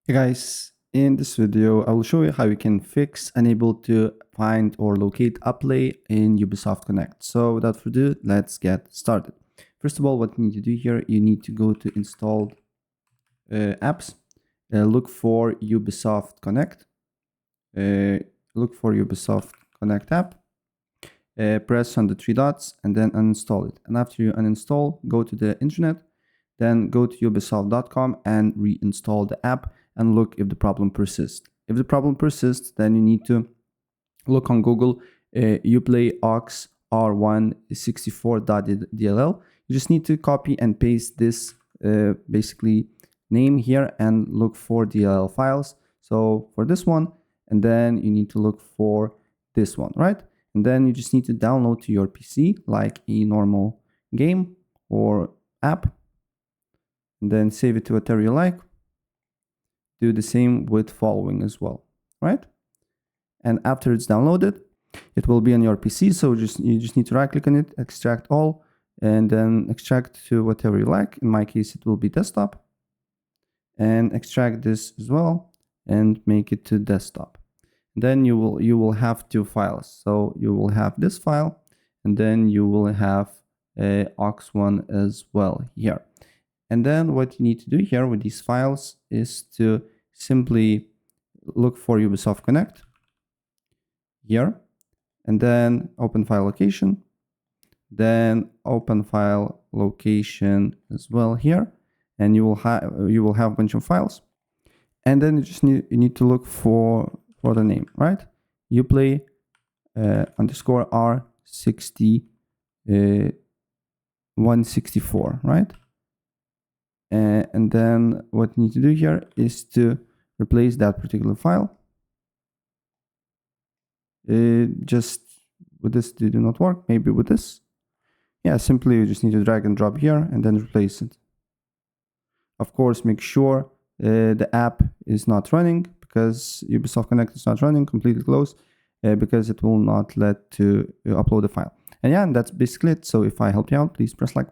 Hey guys, in this video I will show you how you can fix unable to find or locate Uplay in Ubisoft Connect. So without further ado, let's get started. First of all, what you need to do here, you need to go to installed apps, look for Ubisoft Connect, look for Ubisoft Connect app, press on the three dots and then uninstall it. And after you uninstall, go to the internet, then go to ubisoft.com and reinstall the app and look if the problem persists. If the problem persists, then you need to look on Google Uplay aux r164.dll. You just need to copy and paste this basically name here and look for DLL files. So for this one, and then you need to look for this one, right? And then you just need to download to your PC like a normal game or app. And then save it to whatever you like. Do the same with following as well, right? And after it's downloaded, it will be on your PC. So you just need to right click on it, extract all, and then extract to whatever you like. In my case, it will be desktop. And extract this as well and make it to desktop. Then you will have two files. So you will have this file, and then you will have aux1 as well here. And then what you need to do here with these files is to simply look for Ubisoft Connect here, and then open file location, then open file location as well here, and you will have a bunch of files. And then you need to look for the name, right? Uplay underscore R60 164, right? And then what you need to do here is to replace that particular file. Just with this did not work, maybe with this. Yeah, simply you just need to drag and drop here and then replace it. Of course, make sure the app is not running, because Ubisoft Connect is not running, completely closed, because it will not let to upload the file. And yeah, and that's basically it. So if I helped you out, please press like.